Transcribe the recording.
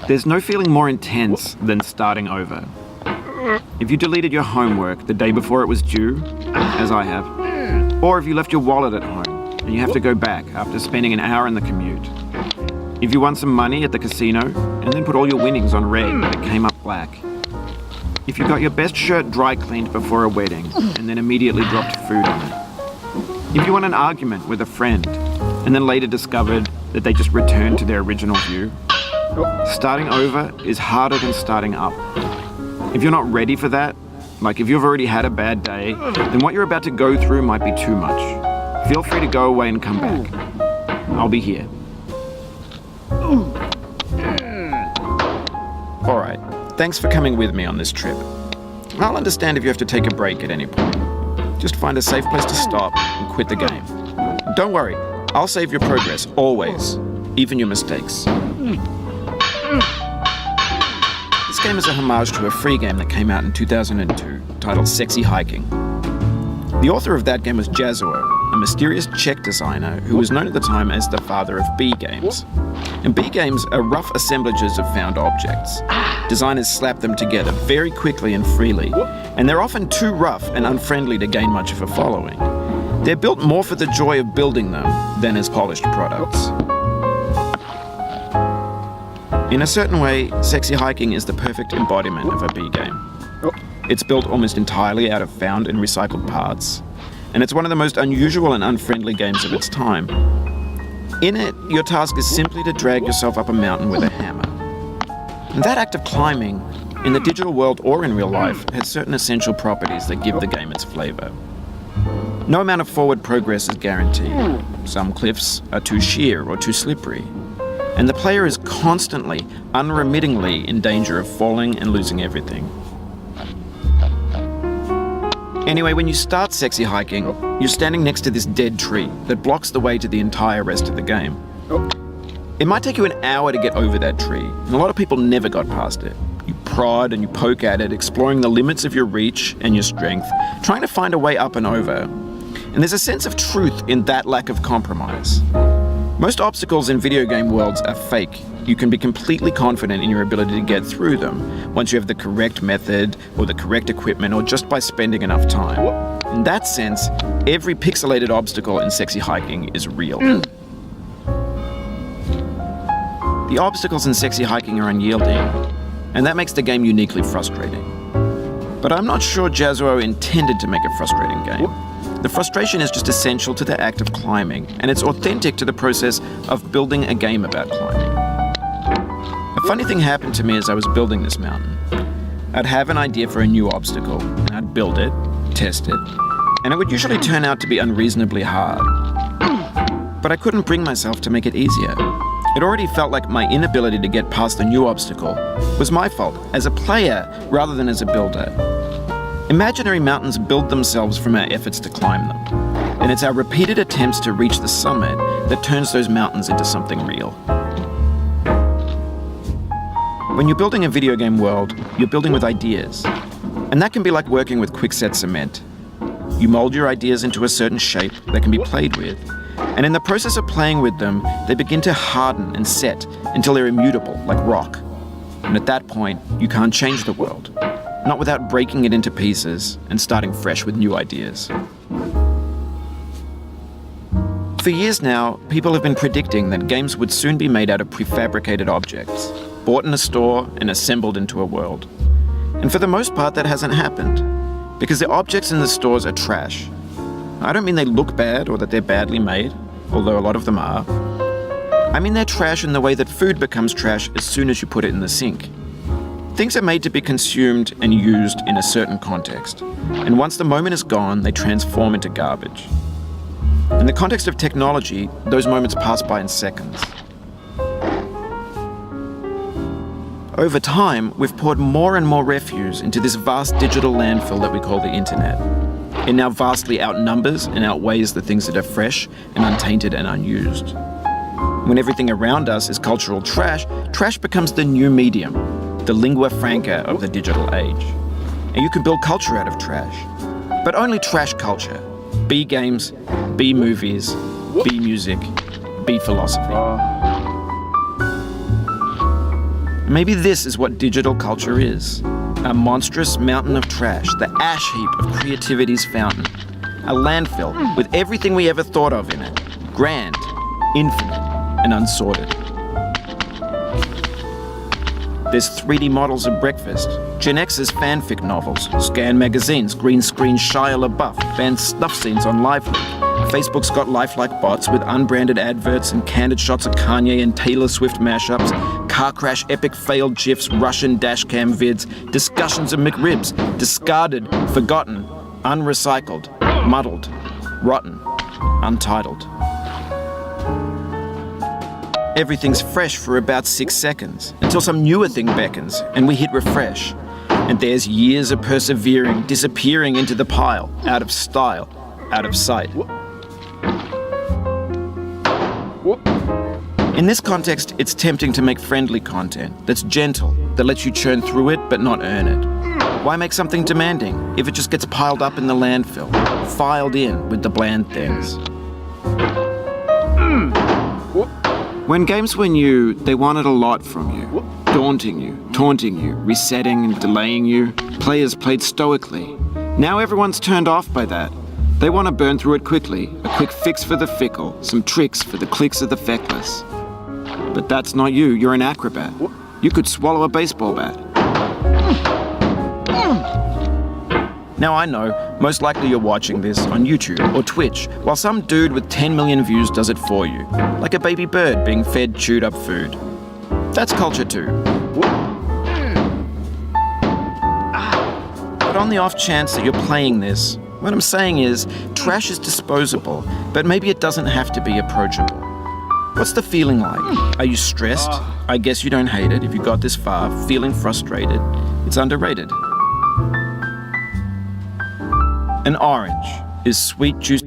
There's no feeling more intense than starting over. If you deleted your homework the day before it was due, as I have, or if you left your wallet at home and you have to go back after spending an hour in the commute. If you won some money at the casino and then put all your winnings on red but it came up black. If you got your best shirt dry cleaned before a wedding and then immediately dropped food on it. If you won an argument with a friend and then later discovered that they just returned to their original view. Starting over is harder than starting up. If you're not ready for that, like if you've already had a bad day, then what you're about to go through might be too much. Feel free to go away and come back. I'll be here. Alright, thanks for coming with me on this trip. I'll understand if you have to take a break at any point. Just find a safe place to stop and quit the game. Don't worry, I'll save your progress, always, even your mistakes. This game is a homage to a free game that came out in 2002, titled Sexy Hiking. The author of that game was Jazuo, a mysterious Czech designer who was known at the time as the father of B games. And B games are rough assemblages of found objects. Designers slap them together very quickly and freely, and they're often too rough and unfriendly to gain much of a following. They're built more for the joy of building them than as polished products. In a certain way, Sexy Hiking is the perfect embodiment of a B game. It's built almost entirely out of found and recycled parts, and it's one of the most unusual and unfriendly games of its time. In it, your task is simply to drag yourself up a mountain with a hammer. And that act of climbing, in the digital world or in real life, has certain essential properties that give the game its flavor. No amount of forward progress is guaranteed. Some cliffs are too sheer or too slippery. And the player is constantly, unremittingly in danger of falling and losing everything. Anyway, when you start Sexy Hiking, you're standing next to this dead tree that blocks the way to the entire rest of the game. It might take you an hour to get over that tree, and a lot of people never got past it. You prod and you poke at it, exploring the limits of your reach and your strength, trying to find a way up and over. And there's a sense of truth in that lack of compromise. Most obstacles in video game worlds are fake. You can be completely confident in your ability to get through them once you have the correct method or the correct equipment or just by spending enough time. In that sense, every pixelated obstacle in Sexy Hiking is real. The obstacles in Sexy Hiking are unyielding, and that makes the game uniquely frustrating. But I'm not sure Jazuo intended to make a frustrating game. The frustration is just essential to the act of climbing, and it's authentic to the process of building a game about climbing. A funny thing happened to me as I was building this mountain. I'd have an idea for a new obstacle, and I'd build it, test it, and it would usually turn out to be unreasonably hard. But I couldn't bring myself to make it easier. It already felt like my inability to get past the new obstacle was my fault as a player rather than as a builder. Imaginary mountains build themselves from our efforts to climb them, and it's our repeated attempts to reach the summit that turns those mountains into something real. When you're building a video game world, you're building with ideas, and that can be like working with quickset cement. You mold your ideas into a certain shape that can be played with, and in the process of playing with them, they begin to harden and set until they're immutable, like rock. And at that point, you can't change the world. Not without breaking it into pieces and starting fresh with new ideas. For years now, people have been predicting that games would soon be made out of prefabricated objects, bought in a store and assembled into a world. And for the most part, that hasn't happened, because the objects in the stores are trash. I don't mean they look bad or that they're badly made, although a lot of them are. I mean they're trash in the way that food becomes trash as soon as you put it in the sink. Things are made to be consumed and used in a certain context, and once the moment is gone, they transform into garbage. In the context of technology, those moments pass by in seconds. Over time, we've poured more and more refuse into this vast digital landfill that we call the internet. It now vastly outnumbers and outweighs the things that are fresh and untainted and unused. When everything around us is cultural trash, trash becomes the new medium, the lingua franca of the digital age. And you can build culture out of trash, but only trash culture. B games, B movies, B music, B philosophy. Maybe this is what digital culture is. A monstrous mountain of trash, the ash heap of creativity's fountain. A landfill with everything we ever thought of in it. Grand, infinite, and unsorted. There's 3D models of breakfast, Gen X's fanfic novels, scan magazines, green screen Shia LaBeouf, banned snuff scenes on LiveLeak. Facebook's got lifelike bots with unbranded adverts and candid shots of Kanye and Taylor Swift mashups, car crash epic failed GIFs, Russian dashcam vids, discussions of McRibs, discarded, forgotten, unrecycled, muddled, rotten, untitled. Everything's fresh for about 6 seconds, until some newer thing beckons, and we hit refresh. And there's years of persevering, disappearing into the pile, out of style, out of sight. In this context, it's tempting to make friendly content that's gentle, that lets you churn through it but not earn it. Why make something demanding if it just gets piled up in the landfill, filed in with the bland things? When games were new, they wanted a lot from you. Daunting you, taunting you, resetting and delaying you. Players played stoically. Now everyone's turned off by that. They want to burn through it quickly, a quick fix for the fickle, some tricks for the clicks of the feckless. But that's not you, you're an acrobat. You could swallow a baseball bat. Now I know, most likely you're watching this on YouTube or Twitch, while some dude with 10 million views does it for you, like a baby bird being fed chewed up food. That's culture too. But on the off chance that you're playing this, what I'm saying is, trash is disposable, but maybe it doesn't have to be approachable. What's the feeling like? Are you stressed? I guess you don't hate it if you got this far, feeling frustrated. It's underrated. An orange is sweet juice.